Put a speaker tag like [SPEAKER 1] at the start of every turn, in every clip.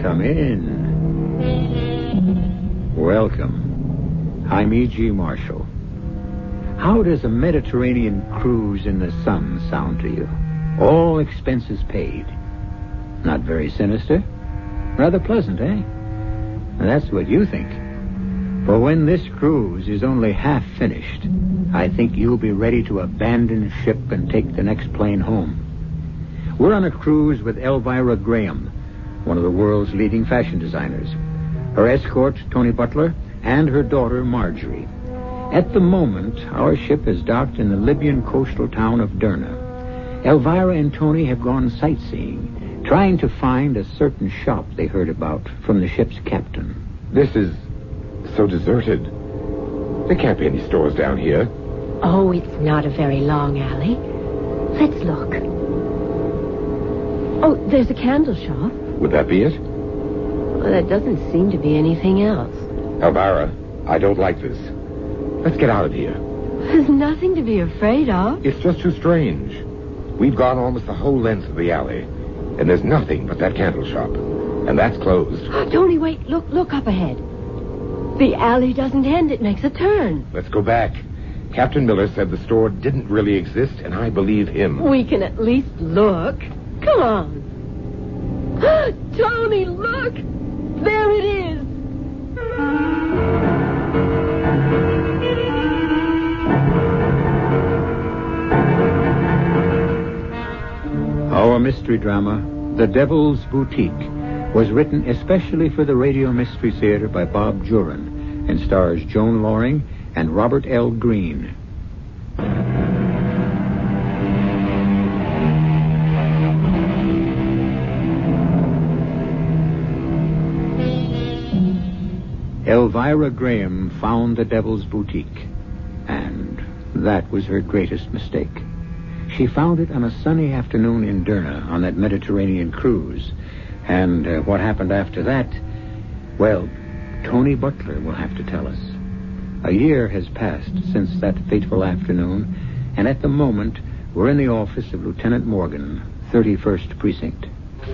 [SPEAKER 1] Come in. Welcome. I'm E.G. Marshall. How does a Mediterranean cruise in the sun sound to you? All expenses paid. Not very sinister? Rather pleasant, eh? That's what you think. For when this cruise is only half finished, I think you'll be ready to abandon ship and take the next plane home. We're on a cruise with Elvira Graham, one of the world's leading fashion designers. Her escort, Tony Butler, and her daughter, Marjorie. At the moment, our ship has docked in the Libyan coastal town of Derna. Elvira and Tony have gone sightseeing, trying to find a certain shop they heard about from the ship's captain.
[SPEAKER 2] This is so deserted. There can't be any stores down here.
[SPEAKER 3] Oh, it's not a very long alley. Let's look. Oh, there's a candle shop.
[SPEAKER 2] Would that be it?
[SPEAKER 3] Well, there doesn't seem to be anything else.
[SPEAKER 2] Elvira, I don't like this. Let's get out of here.
[SPEAKER 3] There's nothing to be afraid of.
[SPEAKER 2] It's just too strange. We've gone almost the whole length of the alley, and there's nothing but that candle shop. And that's closed.
[SPEAKER 3] Oh, Tony, wait. Look up ahead. The alley doesn't end. It makes a turn.
[SPEAKER 2] Let's go back. Captain Miller said the store didn't really exist, and I believe him.
[SPEAKER 3] We can at least look. Come on. Tony, look! There it is!
[SPEAKER 1] Our mystery drama, The Devil's Boutique, was written especially for the Radio Mystery Theater by Bob Juran and stars Joan Loring and Robert L. Greene. Elvira Graham found the Devil's Boutique, and that was her greatest mistake. She found it on a sunny afternoon in Derna on that Mediterranean cruise. And what happened after that, well, Tony Butler will have to tell us. A year has passed since that fateful afternoon, and at the moment, we're in the office of Lieutenant Morgan, 31st Precinct.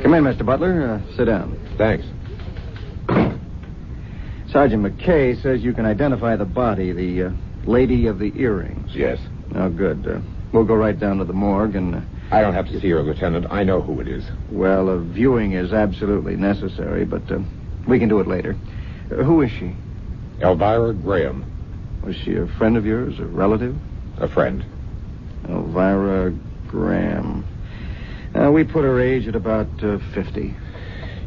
[SPEAKER 4] Come in, Mr. Butler. Sit down.
[SPEAKER 2] Thanks.
[SPEAKER 4] Sergeant McKay says you can identify the body, the lady of the earrings.
[SPEAKER 2] Yes.
[SPEAKER 4] Oh, good. We'll go right down to the morgue and...
[SPEAKER 2] I don't have to see her, Lieutenant. I know who it is.
[SPEAKER 4] Well, a viewing is absolutely necessary, but we can do it later. Who is she?
[SPEAKER 2] Elvira Graham.
[SPEAKER 4] Was she a friend of yours, a relative?
[SPEAKER 2] A friend.
[SPEAKER 4] Elvira Graham. We put her age at about 50.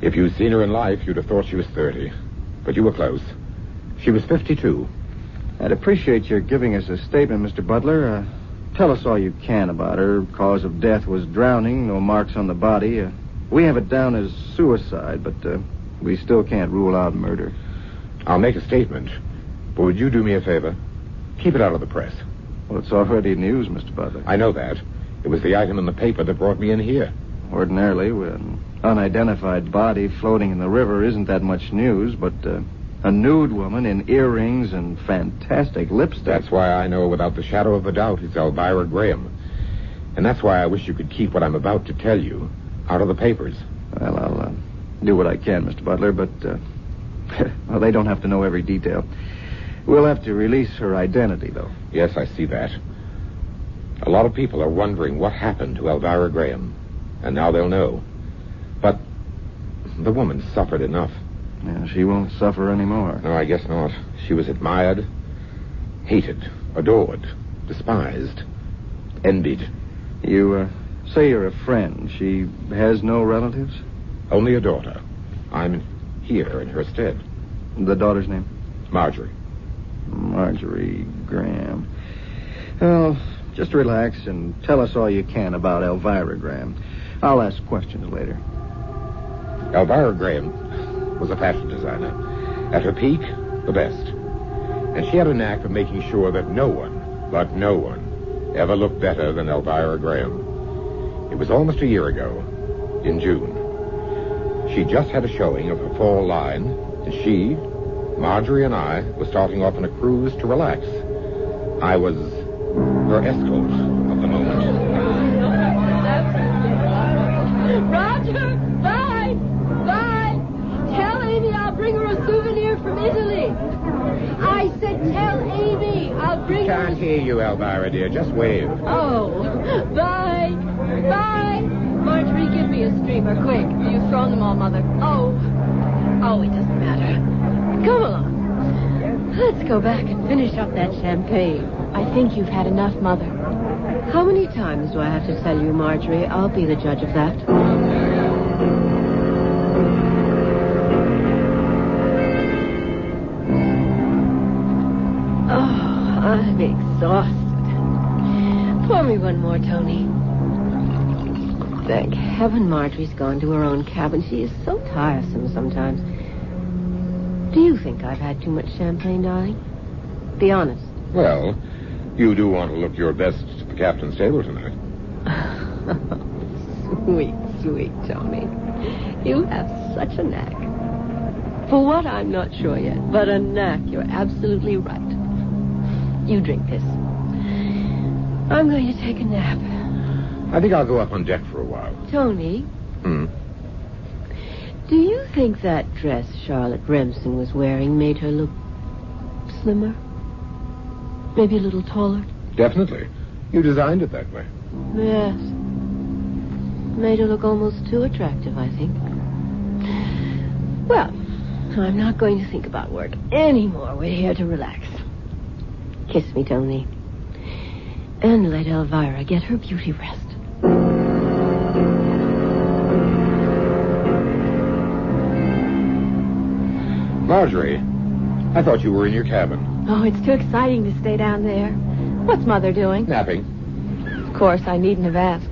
[SPEAKER 2] If you'd seen her in life, you'd have thought she was 30. But you were close. She was 52.
[SPEAKER 4] I'd appreciate your giving us a statement, Mr. Butler. Tell us all you can about her. Cause of death was drowning, no marks on the body. We have it down as suicide, but we still can't rule out murder.
[SPEAKER 2] I'll make a statement, but would you do me a favor? Keep it out of the press.
[SPEAKER 4] Well, it's already news, Mr. Butler.
[SPEAKER 2] I know that. It was the item in the paper that brought me in here.
[SPEAKER 4] Ordinarily, an unidentified body floating in the river isn't that much news, but a nude woman in earrings and fantastic lipstick.
[SPEAKER 2] That's why I know without the shadow of a doubt it's Elvira Graham. And that's why I wish you could keep what I'm about to tell you out of the papers.
[SPEAKER 4] Well, I'll do what I can, Mr. Butler, but well, they don't have to know every detail. We'll have to release her identity, though.
[SPEAKER 2] Yes, I see that. A lot of people are wondering what happened to Elvira Graham. And now they'll know. But the woman suffered enough.
[SPEAKER 4] Yeah, she won't suffer anymore.
[SPEAKER 2] No, I guess not. She was admired, hated, adored, despised, envied.
[SPEAKER 4] You say you're a friend. She has no relatives?
[SPEAKER 2] Only a daughter. I'm here in her stead.
[SPEAKER 4] The daughter's name?
[SPEAKER 2] Marjorie.
[SPEAKER 4] Marjorie Graham. Well, just relax and tell us all you can about Elvira Graham. I'll ask questions later.
[SPEAKER 2] Elvira Graham was a fashion designer. At her peak, the best. And she had a knack of making sure that no one, but no one, ever looked better than Elvira Graham. It was almost a year ago, in June. She just had a showing of her fall line, and she, Marjorie and I, were starting off on a cruise to relax. I was her escort of the moment.
[SPEAKER 3] Roger! Bye! Bye! I said tell Amy. I'll bring her.
[SPEAKER 2] Can't hear you, Elvira, dear. Just wave.
[SPEAKER 3] Oh, bye. Bye. Marjorie, give me a streamer, quick. You've thrown them all, Mother. Oh, it doesn't matter. Come along. Let's go back and finish up that champagne. I think you've had enough, Mother. How many times do I have to tell you, Marjorie? I'll be the judge of that. Oh, I'm exhausted. Pour me one more, Tony. Thank heaven Marjorie's gone to her own cabin. She is so tiresome sometimes. Do you think I've had too much champagne, darling? Be honest.
[SPEAKER 2] Well, you do want to look your best at the captain's table tonight.
[SPEAKER 3] Sweet, sweet Tony. You have such a knack. For what, I'm not sure yet, but a knack. You're absolutely right. You drink this. I'm going to take a nap.
[SPEAKER 2] I think I'll go up on deck for a while.
[SPEAKER 3] Tony? Do you think that dress Charlotte Remsen was wearing made her look slimmer? Maybe a little taller?
[SPEAKER 2] Definitely. You designed it that way.
[SPEAKER 3] Yes. Made her look almost too attractive, I think. Well, I'm not going to think about work anymore. We're here to relax. Kiss me, Tony. And let Elvira get her beauty rest.
[SPEAKER 2] Marjorie, I thought you were in your cabin.
[SPEAKER 3] Oh, it's too exciting to stay down there. What's Mother doing?
[SPEAKER 2] Napping.
[SPEAKER 3] Of course, I needn't have asked.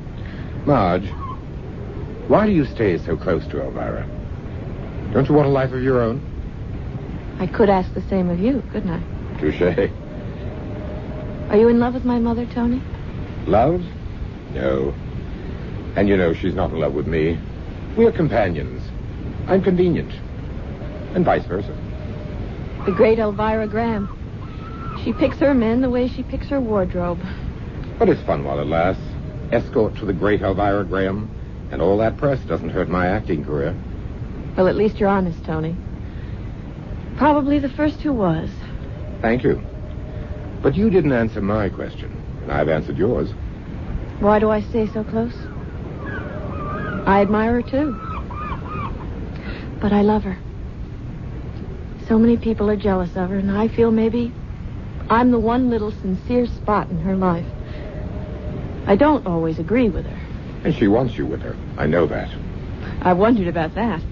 [SPEAKER 2] Marge, why do you stay so close to Elvira? Don't you want a life of your own?
[SPEAKER 3] I could ask the same of you, couldn't I?
[SPEAKER 2] Touché.
[SPEAKER 3] Are you in love with my mother, Tony?
[SPEAKER 2] Love? No. And you know she's not in love with me. We're companions. I'm convenient. And vice versa.
[SPEAKER 3] The great Elvira Graham. She picks her men the way she picks her wardrobe.
[SPEAKER 2] But it's fun while it lasts. Escort to the great Elvira Graham. And all that press doesn't hurt my acting career.
[SPEAKER 3] Well, at least you're honest, Tony. Probably the first who was.
[SPEAKER 2] Thank you. But you didn't answer my question. And I've answered yours.
[SPEAKER 3] Why do I stay so close? I admire her, too. But I love her. So many people are jealous of her, and I feel maybe I'm the one little sincere spot in her life. I don't always agree with her.
[SPEAKER 2] And she wants you with her. I know that.
[SPEAKER 3] I wondered about that.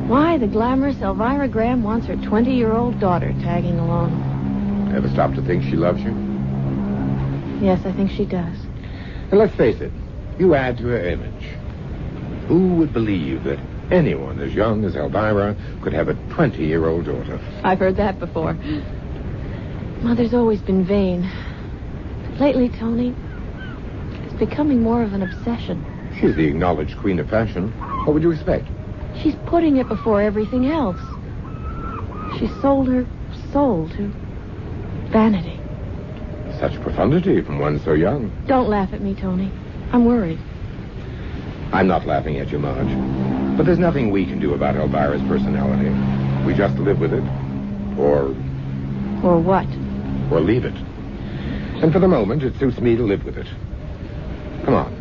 [SPEAKER 3] Why the glamorous Elvira Graham wants her 20-year-old daughter tagging along.
[SPEAKER 2] Ever stop to think she loves you?
[SPEAKER 3] Yes, I think she does.
[SPEAKER 2] And let's face it, you add to her image. Who would believe that anyone as young as Elvira could have a 20-year-old daughter?
[SPEAKER 3] I've heard that before. Mother's always been vain. But lately, Tony, it's becoming more of an obsession.
[SPEAKER 2] She's the acknowledged queen of fashion. What would you expect?
[SPEAKER 3] She's putting it before everything else. She sold her soul to vanity.
[SPEAKER 2] Such profundity from one so young.
[SPEAKER 3] Don't laugh at me, Tony. I'm worried.
[SPEAKER 2] I'm not laughing at you, Marge. But there's nothing we can do about Elvira's personality. We just live with it. Or
[SPEAKER 3] what?
[SPEAKER 2] Or leave it. And for the moment, it suits me to live with it. Come on.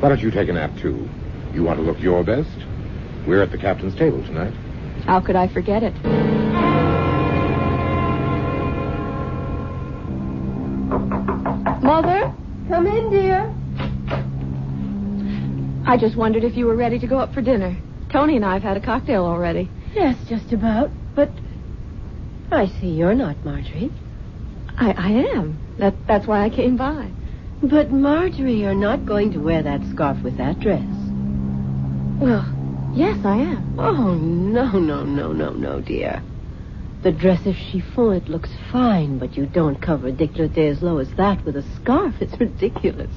[SPEAKER 2] Why don't you take a nap, too? You want to look your best? We're at the captain's table tonight.
[SPEAKER 3] How could I forget it? Mother? Come in, dear. I just wondered if you were ready to go up for dinner. Tony and I have had a cocktail already.
[SPEAKER 5] Yes, just about. But I see you're not Marjorie.
[SPEAKER 3] I am. That's why I came by.
[SPEAKER 5] But Marjorie, you're not going to wear that scarf with that dress.
[SPEAKER 3] Well, yes, I am.
[SPEAKER 5] Oh, no, dear. The dress is chiffon. It looks fine, but you don't cover a décolleté as low as that with a scarf. It's ridiculous.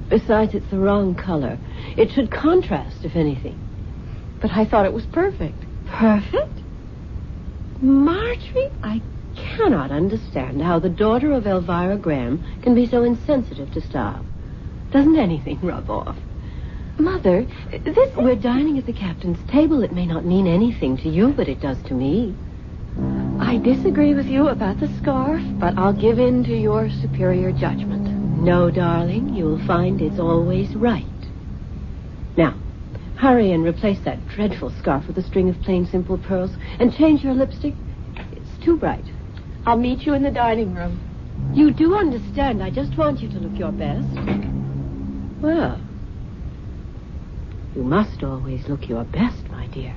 [SPEAKER 5] Besides, it's the wrong color. It should contrast, if anything.
[SPEAKER 3] But I thought it was perfect.
[SPEAKER 5] Perfect? Marjorie, I cannot understand how the daughter of Elvira Graham can be so insensitive to style. Doesn't anything rub off?
[SPEAKER 3] Mother,
[SPEAKER 5] We're dining at the captain's table. It may not mean anything to you, but it does to me.
[SPEAKER 3] I disagree with you about the scarf, but I'll give in to your superior judgment.
[SPEAKER 5] No, darling, you'll find it's always right. Now, hurry and replace that dreadful scarf with a string of plain, simple pearls, and change your lipstick. It's too bright.
[SPEAKER 3] I'll meet you in the dining room.
[SPEAKER 5] You do understand. I just want you to look your best. Well, you must always look your best, my dear.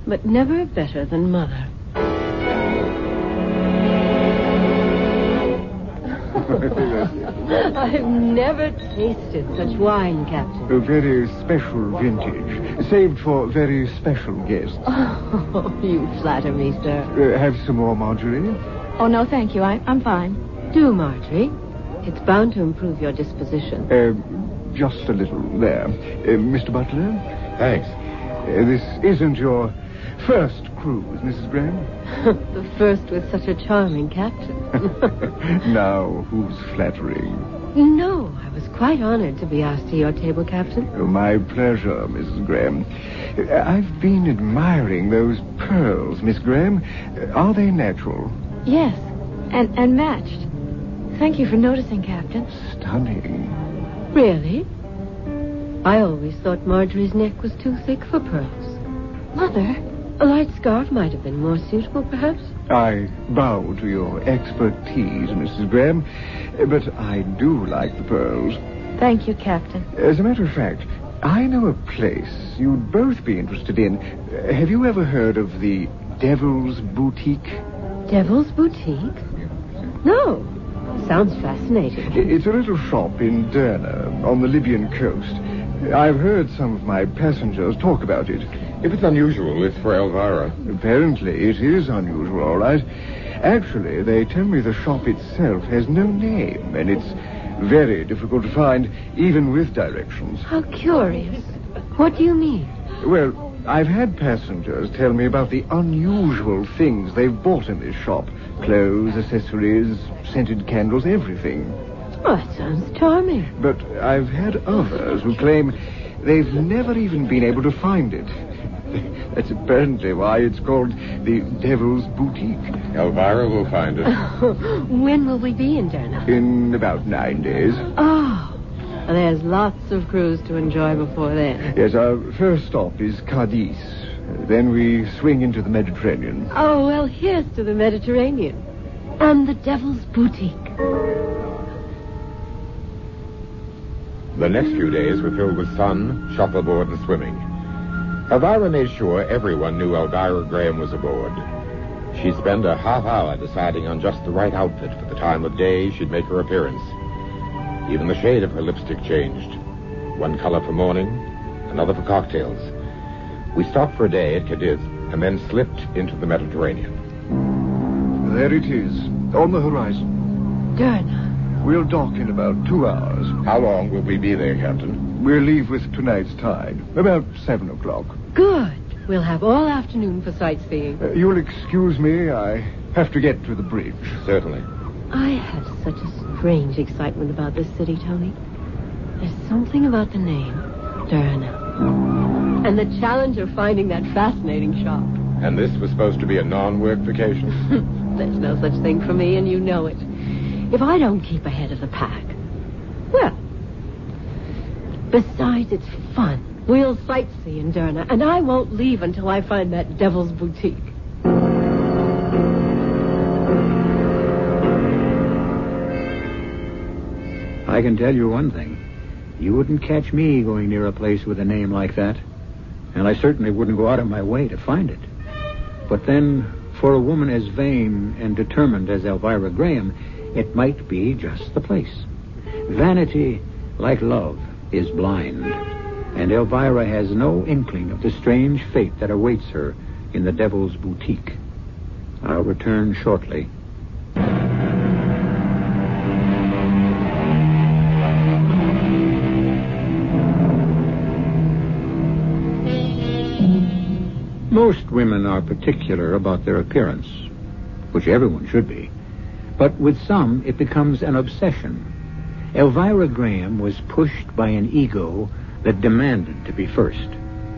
[SPEAKER 5] But never better than Mother. I've never tasted such wine, Captain.
[SPEAKER 6] A very special vintage, saved for very special guests.
[SPEAKER 5] Oh, you flatter me, sir.
[SPEAKER 6] Have some more, Marjorie?
[SPEAKER 3] Oh, no, thank you. I'm fine.
[SPEAKER 5] Do, Marjorie. It's bound to improve your disposition.
[SPEAKER 6] Just a little. There. Mr. Butler?
[SPEAKER 2] Thanks.
[SPEAKER 6] This isn't your first cruise, Mrs. Graham?
[SPEAKER 5] The first with such a charming captain.
[SPEAKER 6] Now, who's flattering?
[SPEAKER 5] No, I was quite honored to be asked to your table, Captain.
[SPEAKER 6] Oh, my pleasure, Mrs. Graham. I've been admiring those pearls, Miss Graham. Are they natural?
[SPEAKER 3] Yes, and matched. Thank you for noticing, Captain.
[SPEAKER 6] Stunning.
[SPEAKER 5] Really? I always thought Marjorie's neck was too thick for pearls.
[SPEAKER 3] Mother?
[SPEAKER 5] A light scarf might have been more suitable, perhaps.
[SPEAKER 6] I bow to your expertise, Mrs. Graham, but I do like the pearls.
[SPEAKER 3] Thank you, Captain.
[SPEAKER 6] As a matter of fact, I know a place you'd both be interested in. Have you ever heard of the Devil's Boutique?
[SPEAKER 5] Devil's Boutique? No. Sounds fascinating.
[SPEAKER 6] It's a little shop in Derna, on the Libyan coast. I've heard some of my passengers talk about it.
[SPEAKER 2] If it's unusual, it's for Elvira.
[SPEAKER 6] Apparently, it is unusual, all right. Actually, they tell me the shop itself has no name, and it's very difficult to find, even with directions.
[SPEAKER 5] How curious. What do you mean?
[SPEAKER 6] Well, I've had passengers tell me about the unusual things they've bought in this shop. Clothes, accessories, scented candles, everything.
[SPEAKER 5] Oh, that sounds charming.
[SPEAKER 6] But I've had others who claim they've never even been able to find it. That's apparently why it's called the Devil's Boutique.
[SPEAKER 2] Elvira will find it.
[SPEAKER 5] When will we be in Derna?
[SPEAKER 6] In about 9 days.
[SPEAKER 5] Oh, well, there's lots of cruise to enjoy before then.
[SPEAKER 6] Yes, our first stop is Cadiz. Then we swing into the Mediterranean.
[SPEAKER 5] Oh, well, here's to the Mediterranean. And the Devil's Boutique.
[SPEAKER 2] The next few days were filled with sun, shuffleboard, and swimming. Elvira made sure everyone knew Elvira Graham was aboard. She'd spend a half hour deciding on just the right outfit for the time of day she'd make her appearance. Even the shade of her lipstick changed. One color for morning, another for cocktails. We stopped for a day at Cadiz and then slipped into the Mediterranean.
[SPEAKER 6] There it is, on the horizon.
[SPEAKER 5] Derna.
[SPEAKER 6] We'll dock in about 2 hours.
[SPEAKER 2] How long will we be there, Captain?
[SPEAKER 6] We'll leave with tonight's tide, about 7 o'clock.
[SPEAKER 5] Good. We'll have all afternoon for sightseeing.
[SPEAKER 6] You'll excuse me, I have to get to the bridge.
[SPEAKER 2] Certainly.
[SPEAKER 5] I have such a strange excitement about this city, Tony. There's something about the name, Derna. And the challenge of finding that fascinating shop.
[SPEAKER 2] And this was supposed to be a non-work vacation?
[SPEAKER 5] There's no such thing for me, and you know it. If I don't keep ahead of the pack, well, besides, it's fun. We'll sightsee in Derna, and I won't leave until I find that Devil's Boutique.
[SPEAKER 1] I can tell you one thing. You wouldn't catch me going near a place with a name like that. And I certainly wouldn't go out of my way to find it. But then, for a woman as vain and determined as Elvira Graham, it might be just the place. Vanity, like love, is blind. And Elvira has no inkling of the strange fate that awaits her in the Devil's Boutique. I'll return shortly. Most women are particular about their appearance, which everyone should be. But with some, it becomes an obsession. Elvira Graham was pushed by an ego that demanded to be first,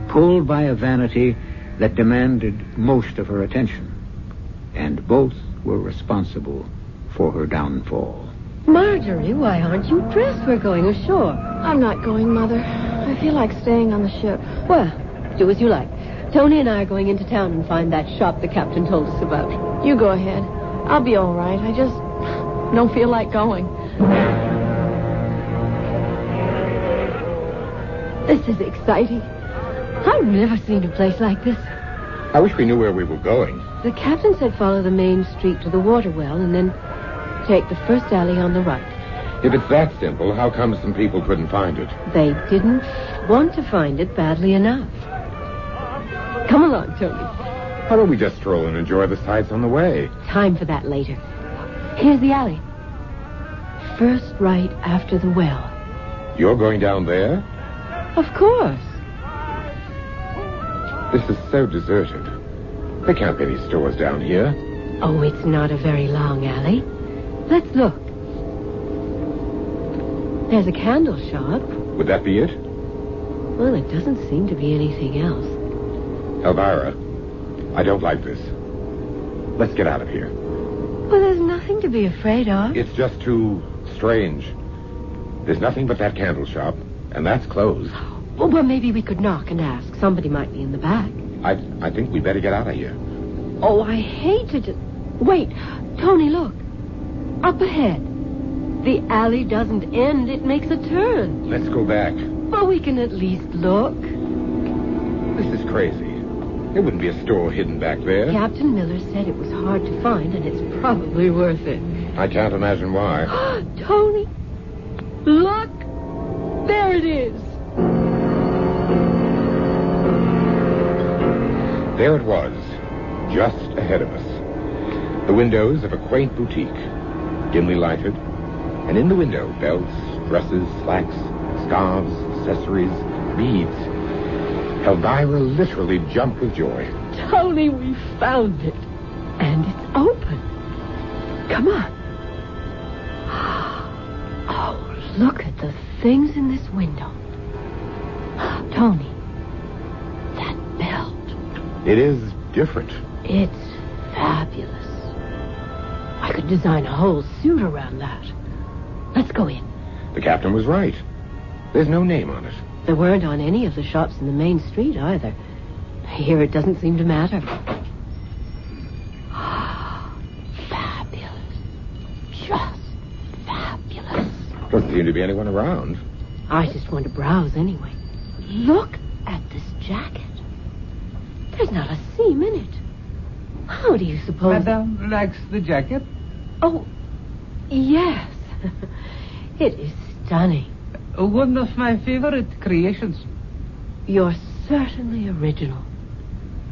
[SPEAKER 1] pulled by a vanity that demanded most of her attention. and both were responsible for her downfall.
[SPEAKER 5] Marjorie, why aren't you dressed? We're going ashore.
[SPEAKER 3] I'm not going, Mother. I feel like staying on the ship.
[SPEAKER 5] Well, do as you like. Tony and I are going into town and find that shop the captain told us about.
[SPEAKER 3] You go ahead. I'll be all right. I just don't feel like going.
[SPEAKER 5] This is exciting. I've never seen a place like this.
[SPEAKER 2] I wish we knew where we were going.
[SPEAKER 5] The captain said follow the main street to the water well and then take the first alley on the right.
[SPEAKER 2] If it's that simple, how come some people couldn't find it?
[SPEAKER 5] They didn't want to find it badly enough. Come along, Tony.
[SPEAKER 2] Why don't we just stroll and enjoy the sights on the way?
[SPEAKER 5] Time for that later. Here's the alley. First right after the well.
[SPEAKER 2] You're going down there?
[SPEAKER 5] Of course.
[SPEAKER 2] This is so deserted. There can't be any stores down here.
[SPEAKER 5] Oh, it's not a very long alley. Let's look. There's a candle shop.
[SPEAKER 2] Would that be it?
[SPEAKER 5] Well, it doesn't seem to be anything else.
[SPEAKER 2] Elvira, I don't like this. Let's get out of here.
[SPEAKER 5] Well, there's nothing to be afraid of.
[SPEAKER 2] It's just too strange. There's nothing but that candle shop, and that's closed.
[SPEAKER 5] Well, maybe we could knock and ask. Somebody might be in the back.
[SPEAKER 2] I think we better get out of here.
[SPEAKER 5] Oh, I hate to just... Wait, Tony, look. Up ahead. The alley doesn't end. It makes a turn.
[SPEAKER 2] Let's go back.
[SPEAKER 5] Well, we can at least look.
[SPEAKER 2] This is crazy. There wouldn't be a store hidden back there.
[SPEAKER 5] Captain Miller said it was hard to find, and it's probably worth it.
[SPEAKER 2] I can't imagine why.
[SPEAKER 5] Tony, look. There it is.
[SPEAKER 2] There it was, just ahead of us. The windows of a quaint boutique, dimly lighted. And in the window, belts, dresses, slacks, scarves, accessories, beads. Elvira literally jumped with joy.
[SPEAKER 5] Tony, we found it. And it's open. Come on. Oh, look at the things in this window. Tony, that belt.
[SPEAKER 2] It is different.
[SPEAKER 5] It's fabulous. I could design a whole suit around that. Let's go in.
[SPEAKER 2] The captain was right. There's no name on it.
[SPEAKER 5] There weren't on any of the shops in the main street either. Here it doesn't seem to matter. Fabulous. Just fabulous.
[SPEAKER 2] Doesn't seem to be anyone around.
[SPEAKER 5] I just want to browse anyway. Look at this jacket. There's not a seam in it. How do you suppose...
[SPEAKER 7] Madame likes the jacket?
[SPEAKER 5] Oh, yes. It is stunning.
[SPEAKER 7] One of my favorite creations.
[SPEAKER 5] You're certainly original.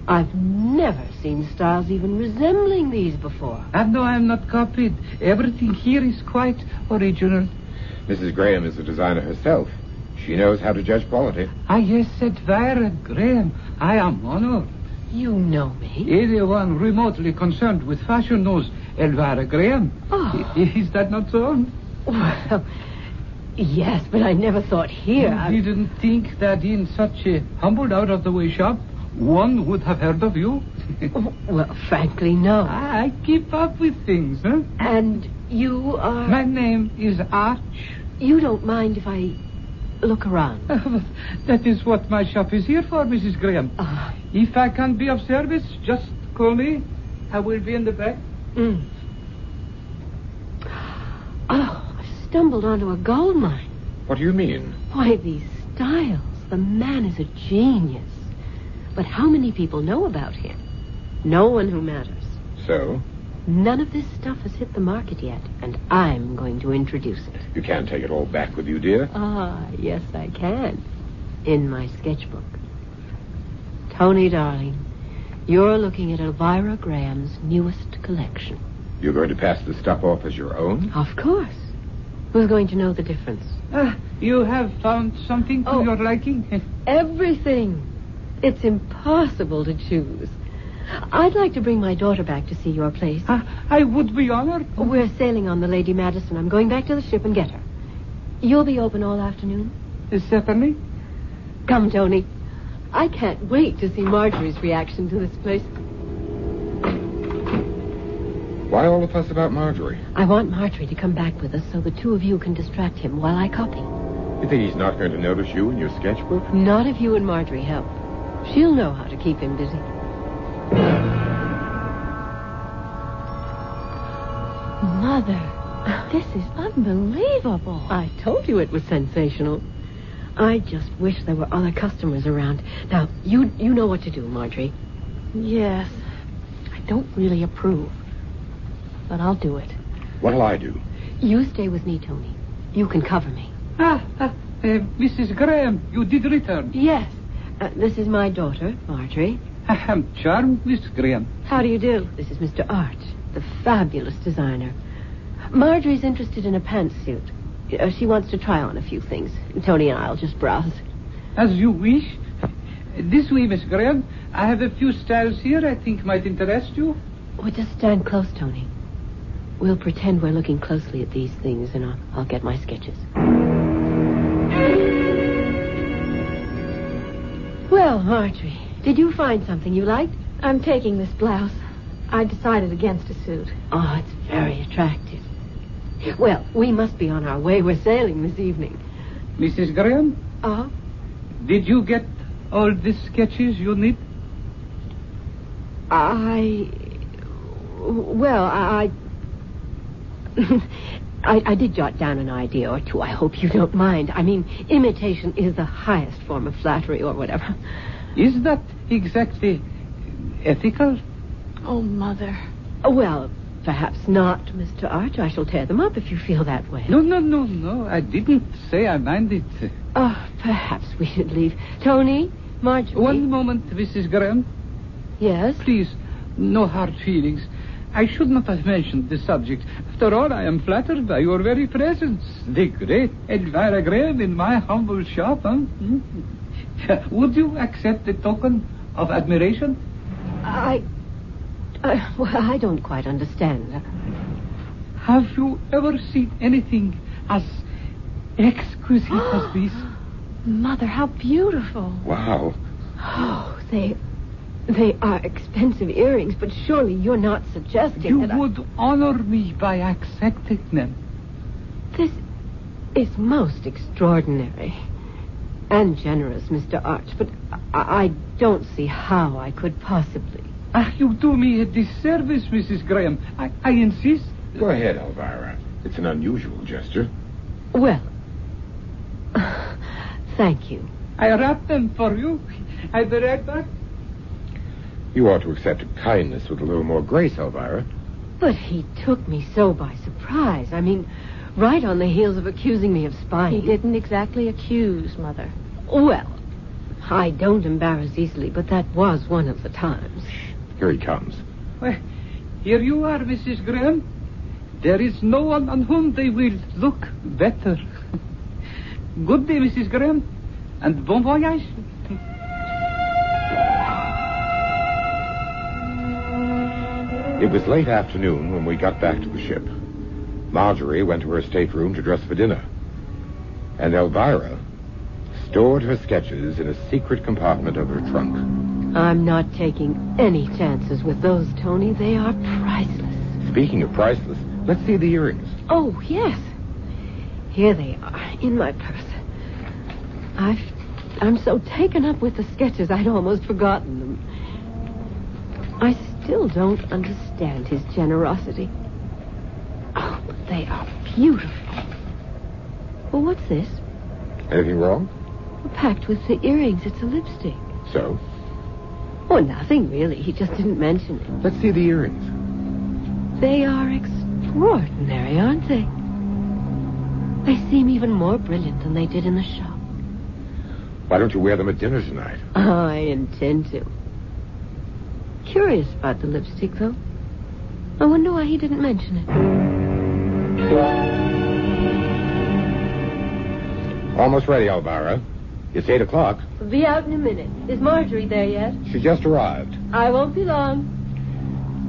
[SPEAKER 5] I've never seen styles even resembling these before.
[SPEAKER 7] And no, I'm not copied. Everything here is quite original.
[SPEAKER 2] Mrs. Graham is a designer herself. She knows how to judge quality.
[SPEAKER 7] Ah, yes, Elvira Graham. I am honored.
[SPEAKER 5] You know me.
[SPEAKER 7] Anyone remotely concerned with fashion knows Elvira Graham.
[SPEAKER 5] Oh.
[SPEAKER 7] Is that not so?
[SPEAKER 5] Well, yes, but I never thought here.
[SPEAKER 7] You didn't think that in such a humbled, out-of-the-way shop, one would have heard of you?
[SPEAKER 5] Well, frankly, no.
[SPEAKER 7] I keep up with things, huh?
[SPEAKER 5] And you are...
[SPEAKER 7] My name is Arch.
[SPEAKER 5] You don't mind if I look around?
[SPEAKER 7] That is what my shop is here for, Mrs. Graham. If I can be of service, just call me. I will be in the back.
[SPEAKER 5] Mm. Oh, I stumbled onto a gold mine.
[SPEAKER 2] What do you mean?
[SPEAKER 5] Why, these styles. The man is a genius. But how many people know about him? No one who matters.
[SPEAKER 2] So?
[SPEAKER 5] None of this stuff has hit the market yet, and I'm going to introduce it.
[SPEAKER 2] You can't take it all back with you, dear.
[SPEAKER 5] Yes, I can. In my sketchbook. Tony, darling, you're looking at Elvira Graham's newest collection.
[SPEAKER 2] You're going to pass the stuff off as your own?
[SPEAKER 5] Of course. Who's going to know the difference?
[SPEAKER 7] You have found something to your liking?
[SPEAKER 5] Everything. It's impossible to choose. I'd like to bring my daughter back to see your place.
[SPEAKER 7] I would be honored.
[SPEAKER 5] We're sailing on the Lady Madison. I'm going back to the ship and get her. You'll be open all afternoon?
[SPEAKER 7] Certainly.
[SPEAKER 5] Come, Tony. I can't wait to see Marjorie's reaction to this place.
[SPEAKER 2] Why all the fuss about Marjorie?
[SPEAKER 5] I want Marjorie to come back with us so the two of you can distract him while I copy.
[SPEAKER 2] You think he's not going to notice you in your sketchbook?
[SPEAKER 5] Not if you and Marjorie help. She'll know how to keep him busy.
[SPEAKER 3] Mother, this is unbelievable.
[SPEAKER 5] I told you it was sensational. I just wish there were other customers around. Now, you know what to do, Marjorie.
[SPEAKER 3] Yes. I don't really approve. But I'll do it.
[SPEAKER 2] What'll I do?
[SPEAKER 5] You stay with me, Tony. You can cover me.
[SPEAKER 7] Mrs. Graham, you did return.
[SPEAKER 5] Yes. This is my daughter, Marjorie.
[SPEAKER 7] I am charmed, Miss Graham.
[SPEAKER 5] How do you do? This is Mr. Arch, the fabulous designer. Marjorie's interested in a pantsuit. She wants to try on a few things. Tony and I'll just browse.
[SPEAKER 7] As you wish. This way, Miss Graham. I have a few styles here I think might interest you.
[SPEAKER 5] Well, just stand close, Tony. We'll pretend we're looking closely at these things, and I'll get my sketches. Well, Marjorie, did you find something you liked?
[SPEAKER 3] I'm taking this blouse. I decided against a suit.
[SPEAKER 5] Oh, it's very attractive. Well, we must be on our way. We're sailing this evening.
[SPEAKER 7] Mrs. Graham, did you get all the sketches you need?
[SPEAKER 5] I did jot down an idea or two. I hope you don't mind. I mean, imitation is the highest form of flattery or whatever.
[SPEAKER 7] Is that exactly ethical?
[SPEAKER 3] Oh, Mother.
[SPEAKER 5] Well, perhaps not, Mr. Arch. I shall tear them up if you feel that way.
[SPEAKER 7] No. I didn't say I minded.
[SPEAKER 5] Perhaps we should leave. Tony, Marjorie.
[SPEAKER 7] One moment, Mrs. Graham.
[SPEAKER 5] Yes?
[SPEAKER 7] Please, no hard feelings. I should not have mentioned the subject. After all, I am flattered by your very presence. The great Elvira Graham in my humble shop, huh? Would you accept the token of admiration?
[SPEAKER 5] Well, I don't quite understand.
[SPEAKER 7] Have you ever seen anything as exquisite as this?
[SPEAKER 3] Mother, how beautiful.
[SPEAKER 2] Wow.
[SPEAKER 5] Oh, they are expensive earrings, but surely you're not suggesting
[SPEAKER 7] You
[SPEAKER 5] that
[SPEAKER 7] would honor me by accepting them.
[SPEAKER 5] This is most extraordinary and generous, Mr. Arch, but I don't see how I could possibly.
[SPEAKER 7] You do me a disservice, Mrs. Graham. I insist.
[SPEAKER 2] Go ahead, Elvira. It's an unusual gesture.
[SPEAKER 5] Well, thank you.
[SPEAKER 7] I wrap them for you. I'll be right back.
[SPEAKER 2] You ought to accept a kindness with a little more grace, Elvira.
[SPEAKER 5] But he took me so by surprise. I mean, right on the heels of accusing me of spying.
[SPEAKER 3] He didn't exactly accuse, Mother.
[SPEAKER 5] Well, I don't embarrass easily, but that was one of the times.
[SPEAKER 2] Here he comes.
[SPEAKER 7] Well, here you are, Mrs. Graham. There is no one on whom they will look better. Good day, Mrs. Graham, and bon voyage.
[SPEAKER 2] It was late afternoon when we got back to the ship. Marjorie went to her stateroom to dress for dinner. And Elvira stored her sketches in a secret compartment of her trunk.
[SPEAKER 5] I'm not taking any chances with those, Tony. They are priceless.
[SPEAKER 2] Speaking of priceless, let's see the earrings.
[SPEAKER 5] Oh, yes. Here they are, in my purse. I'm so taken up with the sketches, I'd almost forgotten them. I still don't understand his generosity. Oh, but they are beautiful. Well, what's this?
[SPEAKER 2] Anything wrong?
[SPEAKER 5] Packed with the earrings. It's a lipstick.
[SPEAKER 2] So?
[SPEAKER 5] Oh, nothing, really. He just didn't mention it.
[SPEAKER 2] Let's see the earrings.
[SPEAKER 5] They are extraordinary, aren't they? They seem even more brilliant than they did in the shop.
[SPEAKER 2] Why don't you wear them at dinner tonight?
[SPEAKER 5] I intend to. Curious about the lipstick, though. I wonder why he didn't mention it.
[SPEAKER 2] Almost ready, Elvira. It's 8 o'clock.
[SPEAKER 5] We'll be out in a minute. Is Marjorie there yet?
[SPEAKER 2] She just arrived.
[SPEAKER 5] I won't be long.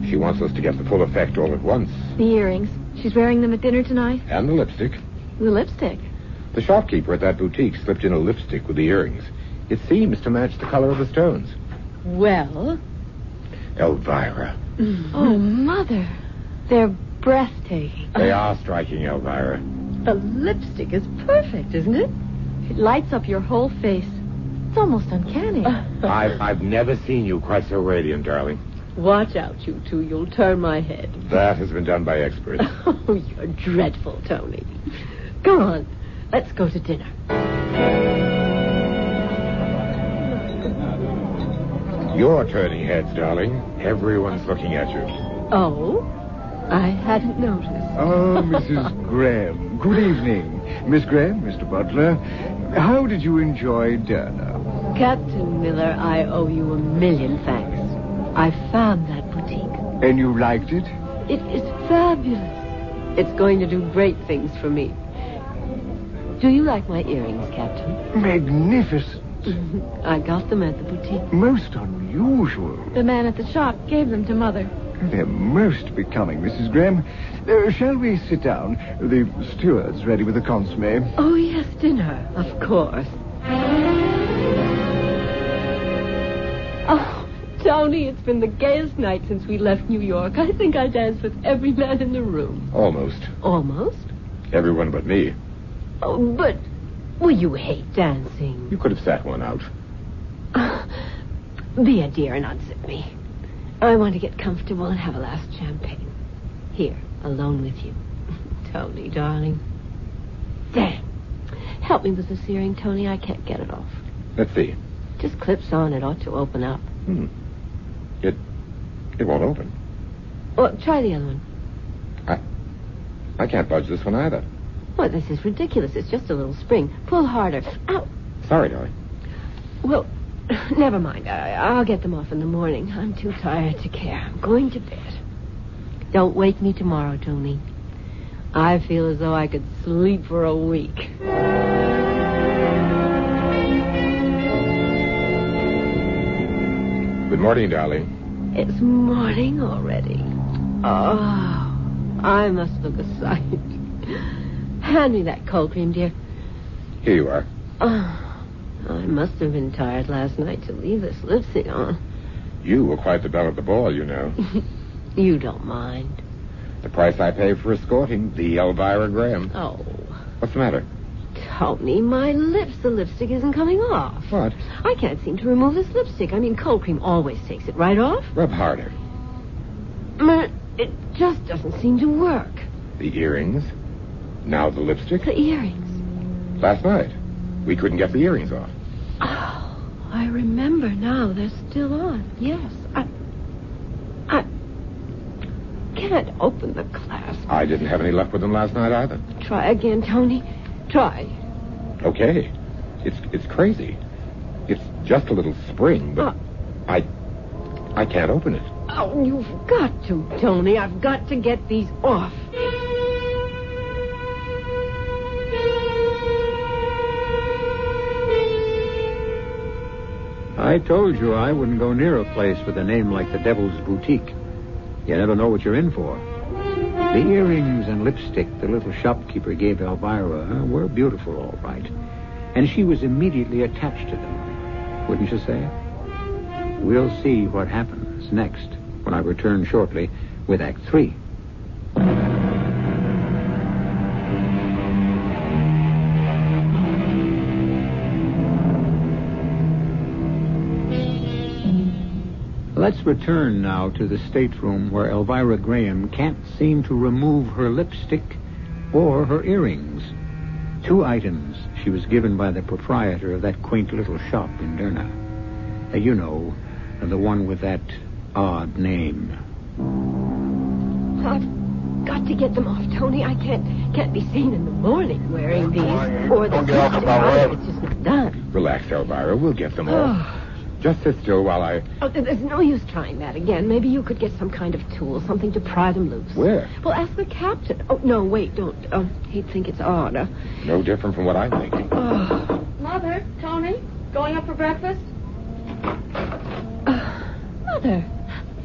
[SPEAKER 2] She wants us to get the full effect all at once.
[SPEAKER 3] The earrings. She's wearing them at dinner tonight?
[SPEAKER 2] And the lipstick.
[SPEAKER 3] The lipstick?
[SPEAKER 2] The shopkeeper at that boutique slipped in a lipstick with the earrings. It seems to match the color of the stones.
[SPEAKER 5] Well?
[SPEAKER 2] Elvira.
[SPEAKER 3] Oh, Mother.
[SPEAKER 5] They're breathtaking.
[SPEAKER 2] They are striking, Elvira.
[SPEAKER 5] The lipstick is perfect, isn't it? It lights up your whole face. It's almost uncanny.
[SPEAKER 2] I've never seen you quite so radiant, darling.
[SPEAKER 5] Watch out, you two. You'll turn my head.
[SPEAKER 2] That has been done by experts.
[SPEAKER 5] Oh, you're dreadful, Tony. Come on. Let's go to dinner.
[SPEAKER 2] You're turning heads, darling. Everyone's looking at you.
[SPEAKER 5] Oh? I hadn't noticed.
[SPEAKER 6] Oh, Mrs. Graham. Good evening. Miss Graham, Mr. Butler. How did you enjoy dinner?
[SPEAKER 5] Captain Miller, I owe you a million thanks. I found that boutique.
[SPEAKER 6] And you liked it?
[SPEAKER 5] It is fabulous. It's going to do great things for me. Do you like my earrings, Captain?
[SPEAKER 6] Magnificent.
[SPEAKER 5] I got them at the boutique.
[SPEAKER 6] Most unusual.
[SPEAKER 3] The man at the shop gave them to Mother.
[SPEAKER 6] They're most becoming, Mrs. Graham. Shall we sit down? The steward's ready with the consomme.
[SPEAKER 5] Oh, yes, dinner, of course. Oh, Tony, it's been the gayest night since we left New York. I think I danced with every man in the room.
[SPEAKER 2] Almost.
[SPEAKER 5] Almost?
[SPEAKER 2] Everyone but me.
[SPEAKER 5] Oh, but... Well, you hate dancing.
[SPEAKER 2] You could have sat one out.
[SPEAKER 5] Be a dear and unzip me. I want to get comfortable and have a last champagne. Here, alone with you. Tony, darling. Damn. Help me with this earring, Tony. I can't get it off.
[SPEAKER 2] Let's see.
[SPEAKER 5] Just clips on. It ought to open up.
[SPEAKER 2] It won't open.
[SPEAKER 5] Well, try the other one.
[SPEAKER 2] I can't budge this one either.
[SPEAKER 5] Well, this is ridiculous. It's just a little spring. Pull harder. Ow.
[SPEAKER 2] Sorry, darling.
[SPEAKER 5] Well, never mind. I'll get them off in the morning. I'm too tired to care. I'm going to bed. Don't wake me tomorrow, Tony. I feel as though I could sleep for a week.
[SPEAKER 2] Good morning, darling.
[SPEAKER 5] It's morning already. Oh, I must look a sight. Hand me that cold cream, dear.
[SPEAKER 2] Here you are.
[SPEAKER 5] Oh, I must have been tired last night to leave this lipstick on.
[SPEAKER 2] You were quite the belle of the ball, you know.
[SPEAKER 5] You don't mind.
[SPEAKER 2] The price I pay for escorting the Elvira Graham.
[SPEAKER 5] Oh.
[SPEAKER 2] What's the matter?
[SPEAKER 5] Tony, my lips. The lipstick isn't coming off.
[SPEAKER 2] What?
[SPEAKER 5] I can't seem to remove this lipstick. I mean, cold cream always takes it right off.
[SPEAKER 2] Rub harder.
[SPEAKER 5] It just doesn't seem to work.
[SPEAKER 2] The earrings. Now the lipstick.
[SPEAKER 5] The earrings.
[SPEAKER 2] Last night, we couldn't get the earrings off.
[SPEAKER 5] Oh, I remember now. They're still on. Yes. I can't open the clasp.
[SPEAKER 2] I didn't have any luck with them last night either.
[SPEAKER 5] Try again, Tony. Try.
[SPEAKER 2] Okay. It's crazy. It's just a little spring, but I can't open it.
[SPEAKER 5] Oh, you've got to, Tony. I've got to get these off.
[SPEAKER 1] I told you I wouldn't go near a place with a name like the Devil's Boutique. You never know what you're in for. The earrings and lipstick the little shopkeeper gave Elvira were beautiful, all right. And she was immediately attached to them. Wouldn't you say? We'll see what happens next when I return shortly with Act 3. Let's return now to the stateroom where Elvira Graham can't seem to remove her lipstick or her earrings. 2 items she was given by the proprietor of that quaint little shop in Derna. You know, the one with that odd name.
[SPEAKER 5] I've got to get them off, Tony. I can't be seen in the morning wearing these. Or the lipstick either. It's just not done.
[SPEAKER 2] Relax, Elvira. We'll get them off. Just sit still while I...
[SPEAKER 5] Oh, there's no use trying that again. Maybe you could get some kind of tool, something to pry them loose.
[SPEAKER 2] Where?
[SPEAKER 5] Well, ask the captain. Oh, no, wait, don't. He'd think it's odd.
[SPEAKER 2] No different from what I'm thinking.
[SPEAKER 3] Mother, Tony, going up for breakfast? Mother,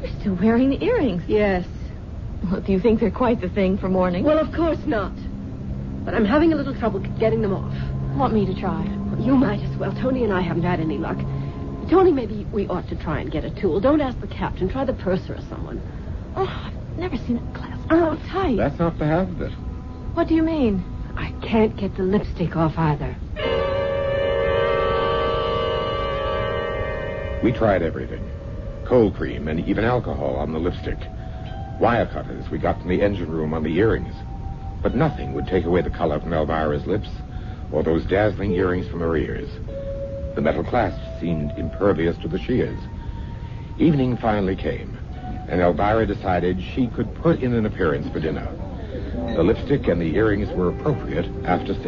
[SPEAKER 3] you're still wearing the earrings.
[SPEAKER 5] Yes.
[SPEAKER 3] Well, do you think they're quite the thing for morning?
[SPEAKER 5] Well, of course not. But I'm having a little trouble getting them off.
[SPEAKER 3] Want me to try?
[SPEAKER 5] Well, you might as well. Tony and I haven't had any luck. Tony, maybe we ought to try and get a tool. Don't ask the captain. Try the purser or someone.
[SPEAKER 3] Oh, I've never seen a clasp
[SPEAKER 5] Oh, tight.
[SPEAKER 2] That's not the half of it.
[SPEAKER 3] What do you mean?
[SPEAKER 5] I can't get the lipstick off either.
[SPEAKER 2] We tried everything. Cold cream and even alcohol on the lipstick. Wire cutters we got from the engine room on the earrings. But nothing would take away the color from Elvira's lips or those dazzling earrings from her ears. The metal clasps seemed impervious to the shears. Evening finally came, and Elvira decided she could put in an appearance for dinner. The lipstick and the earrings were appropriate after 6.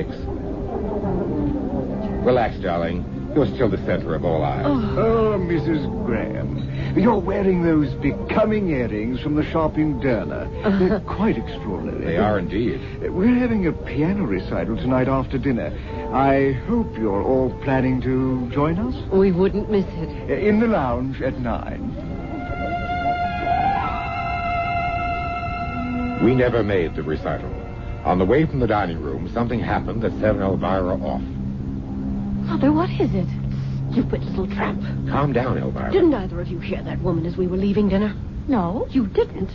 [SPEAKER 2] Relax, darling. You're still the center of all eyes.
[SPEAKER 6] Oh, Mrs. Graham, you're wearing those becoming earrings from the shop in Derna. They're quite extraordinary.
[SPEAKER 2] They are indeed.
[SPEAKER 6] We're having a piano recital tonight after dinner. I hope you're all planning to join us.
[SPEAKER 5] We wouldn't miss it.
[SPEAKER 6] In the lounge at 9.
[SPEAKER 2] We never made the recital. On the way from the dining room, something happened that set Elvira off.
[SPEAKER 5] Mother, what is it? Stupid little trap.
[SPEAKER 2] Calm down, Elvira.
[SPEAKER 5] Didn't either of you hear that woman as we were leaving dinner?
[SPEAKER 3] No.
[SPEAKER 5] You didn't.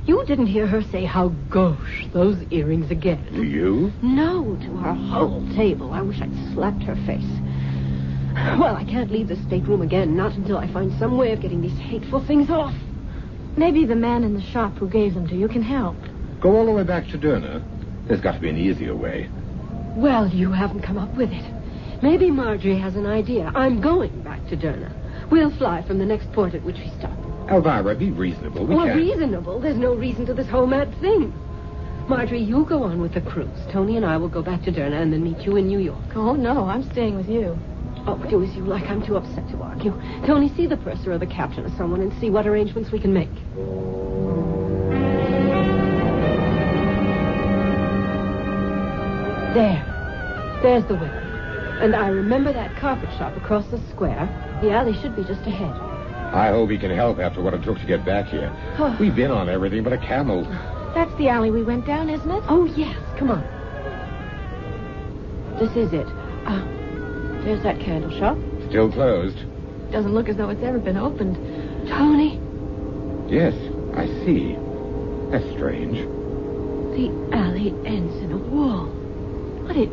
[SPEAKER 5] You didn't hear her say how gauche those earrings again.
[SPEAKER 2] Do you?
[SPEAKER 5] No, to our whole table. I wish I'd slapped her face. Well, I can't leave the stateroom again, not until I find some way of getting these hateful things off.
[SPEAKER 3] Maybe the man in the shop who gave them to you can help.
[SPEAKER 2] Go all the way back to Derna. There's got to be an easier way.
[SPEAKER 5] Well, you haven't come up with it. Maybe Marjorie has an idea. I'm going back to Derna. We'll fly from the next port at which we stop.
[SPEAKER 2] Elvira, be reasonable. We can't...
[SPEAKER 5] Reasonable? There's no reason to this whole mad thing. Marjorie, you go on with the cruise. Tony and I will go back to Derna and then meet you in New York.
[SPEAKER 3] Oh, no, I'm staying with you.
[SPEAKER 5] Oh, do as you like. I'm too upset to argue. Tony, see the purser or the captain or someone and see what arrangements we can make. There's the window. And I remember that carpet shop across the square. The alley should be just ahead.
[SPEAKER 2] I hope he can help after what it took to get back here.
[SPEAKER 5] Oh.
[SPEAKER 2] We've been on everything but a camel.
[SPEAKER 3] That's the alley we went down, isn't it?
[SPEAKER 5] Oh, yes. Come on. This is it. There's that candle shop.
[SPEAKER 2] Still closed.
[SPEAKER 3] Doesn't look as though it's ever been opened.
[SPEAKER 5] Tony,
[SPEAKER 2] Yes, I see. That's strange.
[SPEAKER 5] the alley ends in a wall.
[SPEAKER 3] But it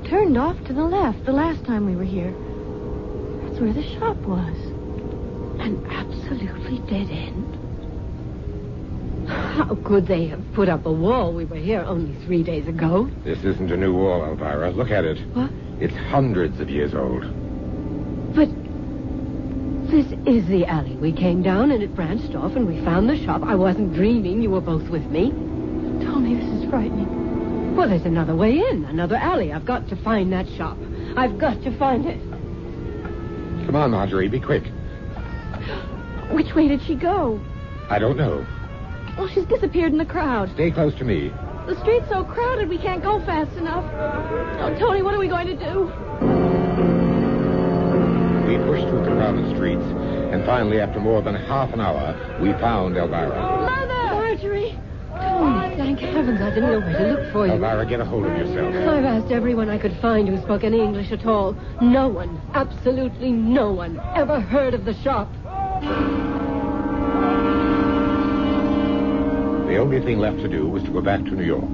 [SPEAKER 3] turned off to the left the last time we were here. That's where the shop was.
[SPEAKER 5] An absolutely dead end. How could they have put up a wall? We were here only 3 days ago.
[SPEAKER 2] This isn't a new wall, Elvira. Look at it.
[SPEAKER 5] What?
[SPEAKER 2] It's hundreds of years old.
[SPEAKER 5] But this is the alley. We came down and it branched off and we found the shop. I wasn't dreaming. You were both with me.
[SPEAKER 3] Tony, this is frightening.
[SPEAKER 5] Well, there's another way in, another alley. I've got to find that shop. I've got to find it.
[SPEAKER 2] Come on, Marjorie, be quick.
[SPEAKER 3] Which way did she go?
[SPEAKER 2] I don't know.
[SPEAKER 3] Well, she's disappeared in the crowd.
[SPEAKER 2] Stay close to me.
[SPEAKER 3] The street's so crowded we can't go fast enough. Oh, Tony, what are we going to do?
[SPEAKER 2] We pushed through the crowded streets, and finally, after more than half an hour, we found Elvira.
[SPEAKER 3] Mother! Marjorie!
[SPEAKER 5] Tony, thank heavens I didn't know where to look for you.
[SPEAKER 2] Elvira, get a hold of yourself.
[SPEAKER 5] I've asked everyone I could find who spoke any English at all. No one, absolutely no one, ever heard of the shop.
[SPEAKER 2] The only thing left to do was to go back to New York.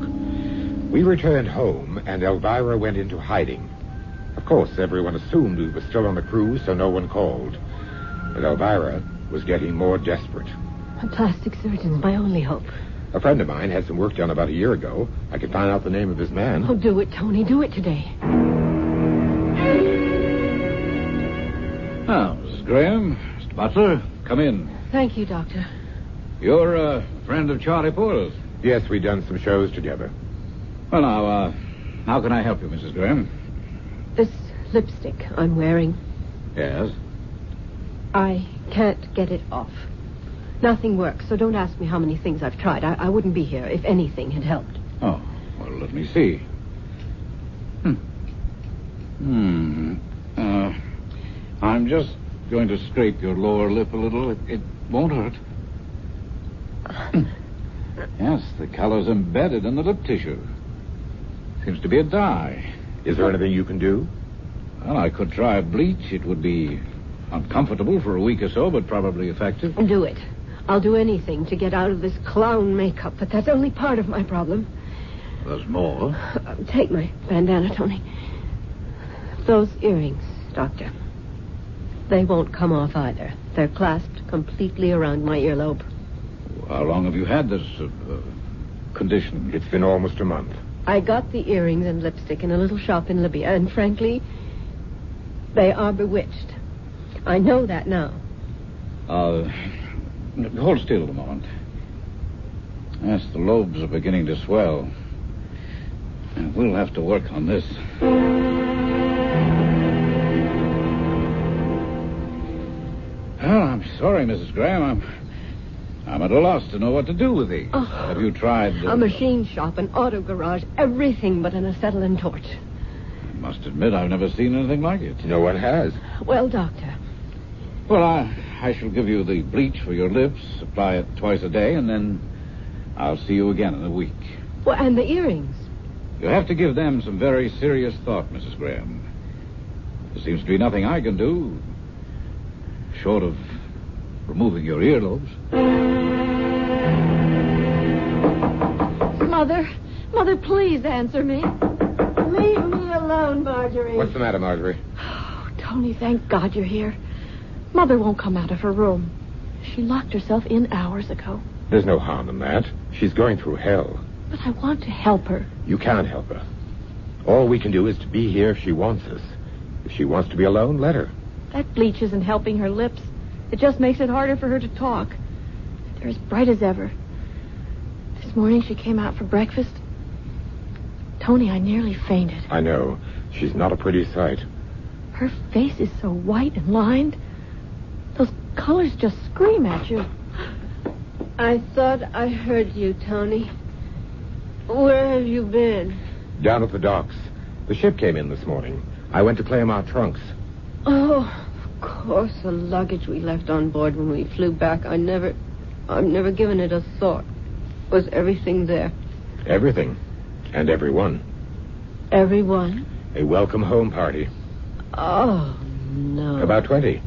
[SPEAKER 2] We returned home, and Elvira went into hiding. Of course, everyone assumed we were still on the cruise, so no one called. But Elvira was getting more desperate.
[SPEAKER 5] A plastic surgeon's my only hope.
[SPEAKER 2] A friend of mine had some work done about a year ago. I could find out the name of his man.
[SPEAKER 5] Oh, do it, Tony. Do it today.
[SPEAKER 8] Now, Mrs. Graham, Mr. Butler, come in.
[SPEAKER 5] Thank you, Doctor.
[SPEAKER 8] You're a friend of Charlie Poole's.
[SPEAKER 2] Yes, we'd done some shows together.
[SPEAKER 8] Well, now, how can I help you, Mrs. Graham?
[SPEAKER 5] This lipstick I'm wearing,
[SPEAKER 8] Yes?
[SPEAKER 5] I can't get it off. Nothing works, so don't ask me how many things I've tried. I wouldn't be here if anything had helped.
[SPEAKER 8] Oh, well, let me see. I'm just going to scrape your lower lip a little. It won't hurt. Yes, the color's embedded in the lip tissue. Seems to be a dye.
[SPEAKER 2] Is there anything you can do?
[SPEAKER 8] Well, I could try bleach. It would be uncomfortable for a week or so, but probably effective.
[SPEAKER 5] Do it. I'll do anything to get out of this clown makeup, but that's only part of my problem.
[SPEAKER 8] There's more.
[SPEAKER 5] Take my bandana, Tony. Those earrings, Doctor. They won't come off either. They're clasped completely around my earlobe.
[SPEAKER 8] How long have you had this condition?
[SPEAKER 2] It's been almost a month.
[SPEAKER 5] I got the earrings and lipstick in a little shop in Libya, and frankly, they are bewitched. I know that now.
[SPEAKER 8] Hold still a moment. Yes, the lobes are beginning to swell. And we'll have to work on this. Well, I'm sorry, Mrs. Graham. I'm at a loss to know what to do with these.
[SPEAKER 5] Oh,
[SPEAKER 8] have you tried...
[SPEAKER 5] A machine shop, an auto garage, everything but an acetylene torch.
[SPEAKER 8] I must admit I've never seen anything like it.
[SPEAKER 2] No one has.
[SPEAKER 5] Well, Doctor.
[SPEAKER 8] Well, I shall give you the bleach for your lips, apply it twice a day, and then I'll see you again in a week.
[SPEAKER 5] Well, and the earrings?
[SPEAKER 8] You'll have to give them some very serious thought, Mrs. Graham. There seems to be nothing I can do, short of removing your earlobes.
[SPEAKER 3] Mother, please answer me.
[SPEAKER 5] Leave me alone, Marjorie.
[SPEAKER 2] What's the matter, Marjorie?
[SPEAKER 3] Oh, Tony, thank God you're here. Mother won't come out of her room. She locked herself in hours ago.
[SPEAKER 2] There's no harm in that. She's going through hell.
[SPEAKER 3] But I want to help her.
[SPEAKER 2] You can't help her. All we can do is to be here if she wants us. If she wants to be alone, let her.
[SPEAKER 3] That bleach isn't helping her lips. It just makes it harder for her to talk. They're as bright as ever. This morning she came out for breakfast. Tony, I nearly fainted.
[SPEAKER 2] I know. She's not a pretty sight.
[SPEAKER 3] Her face is so white and lined. Those colors just scream at you.
[SPEAKER 5] I thought I heard you, Tony. Where have you been?
[SPEAKER 2] Down at the docks. The ship came in this morning. I went to claim our trunks.
[SPEAKER 5] Oh, of course, the luggage we left on board when we flew back. I've never given it a thought. Was everything there?
[SPEAKER 2] Everything. And everyone.
[SPEAKER 5] Everyone?
[SPEAKER 2] A welcome home party.
[SPEAKER 5] Oh, no.
[SPEAKER 2] About 20.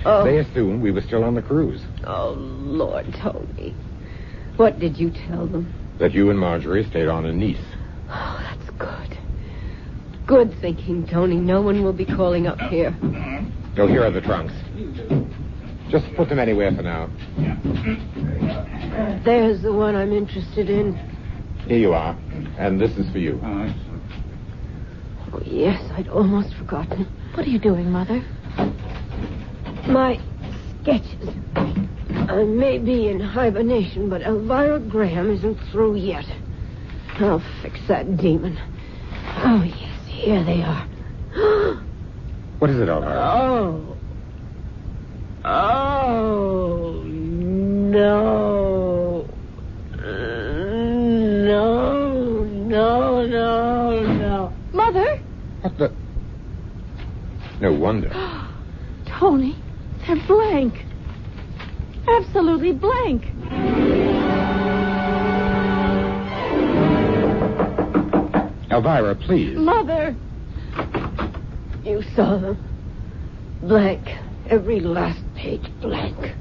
[SPEAKER 5] Oh.
[SPEAKER 2] They assumed we were still on the cruise.
[SPEAKER 5] Oh, Lord, Tony. What did you tell them?
[SPEAKER 2] That you and Marjorie stayed on in Nice.
[SPEAKER 5] Oh, that's good. Good thinking, Tony. No one will be calling up here.
[SPEAKER 2] Oh, here are the trunks. Just put them anywhere for now.
[SPEAKER 5] There's the one I'm interested in.
[SPEAKER 2] Here you are. And this is for you.
[SPEAKER 5] Oh, yes, I'd almost forgotten.
[SPEAKER 3] What are you doing, Mother?
[SPEAKER 5] My sketches. I may be in hibernation, but Elvira Graham isn't through yet. I'll fix that demon. Oh, yes, here they are.
[SPEAKER 2] What is it, Elvira?
[SPEAKER 5] Oh. Oh, no. No.
[SPEAKER 3] Mother?
[SPEAKER 2] What the... No wonder.
[SPEAKER 3] Tony, they're blank. Absolutely blank.
[SPEAKER 2] Elvira, please.
[SPEAKER 3] Mother.
[SPEAKER 5] You saw them. Blank. Every last page blank.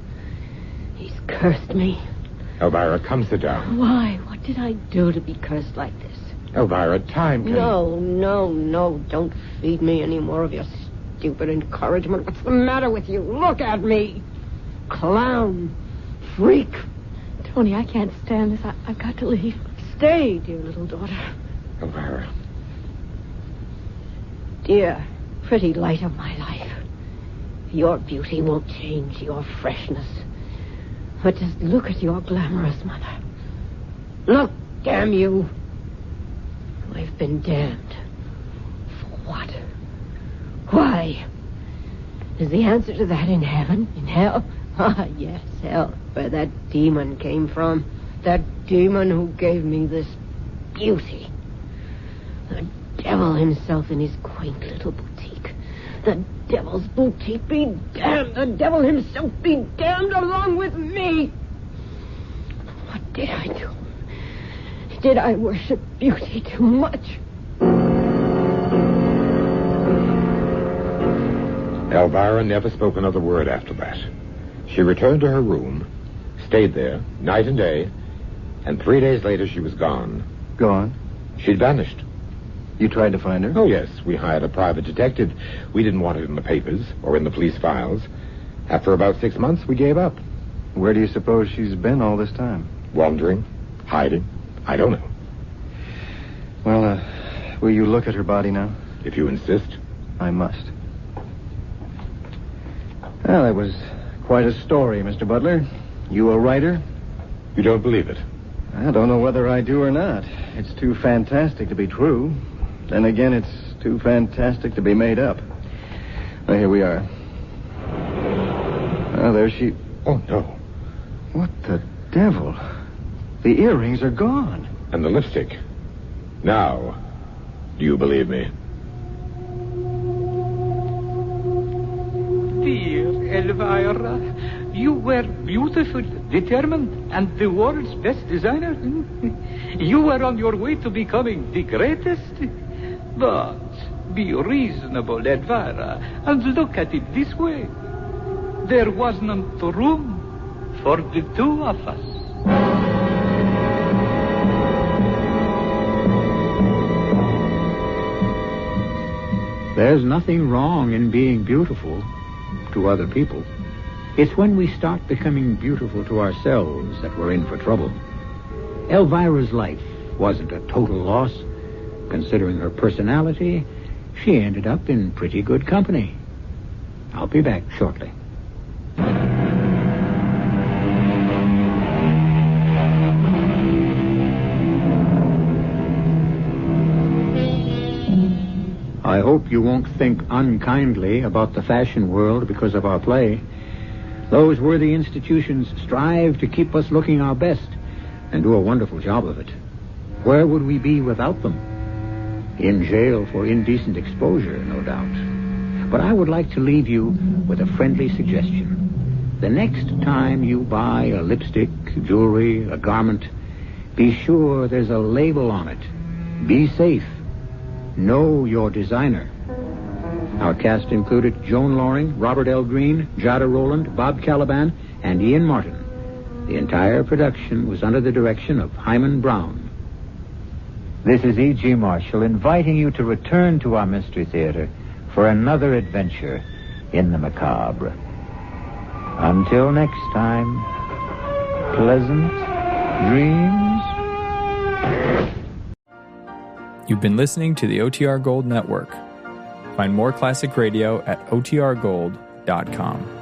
[SPEAKER 5] He's cursed me.
[SPEAKER 2] Elvira, come sit down.
[SPEAKER 5] Why? What did I do to be cursed like this?
[SPEAKER 2] Elvira, time can...
[SPEAKER 5] No. Don't feed me any more of your stupid encouragement. What's the matter with you? Look at me. Clown. Freak.
[SPEAKER 3] Tony, I can't stand this. I've got to leave.
[SPEAKER 5] Stay, dear little daughter.
[SPEAKER 2] Elvira.
[SPEAKER 5] Dear, pretty light of my life. Your beauty won't change, your freshness. But just look at your glamorous mother. Look, damn you. I've been damned. For what? Why? Is the answer to that in heaven? In hell? Ah, yes, hell, where that demon came from. That demon who gave me this beauty. The devil himself in his quaint little boutique. The devil's boutique be damned. The devil himself be damned along with me. What did I do? Did I worship beauty too much?
[SPEAKER 2] Elvira never spoke another word after that. She returned to her room, stayed there, night and day, and 3 days later she was gone.
[SPEAKER 4] Gone?
[SPEAKER 2] She'd vanished.
[SPEAKER 4] You tried to find her?
[SPEAKER 2] Oh, yes. We hired a private detective. We didn't want it in the papers or in the police files. After about 6 months, we gave up.
[SPEAKER 4] Where do you suppose she's been all this time?
[SPEAKER 2] Wandering, hiding. I don't know.
[SPEAKER 4] Well, will you look at her body now?
[SPEAKER 2] If you insist.
[SPEAKER 4] I must. Well, that was quite a story, Mr. Butler. You a writer?
[SPEAKER 2] You don't believe it?
[SPEAKER 4] I don't know whether I do or not. It's too fantastic to be true. Then again, it's too fantastic to be made up. Well, here we are. Oh, there she...
[SPEAKER 2] Oh, no.
[SPEAKER 4] What the devil? The earrings are gone.
[SPEAKER 2] And the lipstick. Now, do you believe me?
[SPEAKER 7] Dear Elvira, you were beautiful, determined, and the world's best designer. You were on your way to becoming the greatest. But be reasonable, Elvira, and look at it this way. There wasn't room for the two of us.
[SPEAKER 1] There's nothing wrong in being beautiful to other people. It's when we start becoming beautiful to ourselves that we're in for trouble. Elvira's life wasn't a total loss. Considering her personality, she ended up in pretty good company. I'll be back shortly. I hope you won't think unkindly about the fashion world because of our play. Those worthy institutions strive to keep us looking our best and do a wonderful job of it. Where would we be without them? In jail for indecent exposure, no doubt. But I would like to leave you with a friendly suggestion. The next time you buy a lipstick, jewelry, a garment, be sure there's a label on it. Be safe. Know your designer. Our cast included Joan Loring, Robert L. Green, Jada Rowland, Bob Caliban, and Ian Martin. The entire production was under the direction of Hyman Brown. This is E.G. Marshall inviting you to return to our Mystery Theater for another adventure in the macabre. Until next time, pleasant dreams.
[SPEAKER 9] You've been listening to the OTR Gold Network. Find more classic radio at otrgold.com.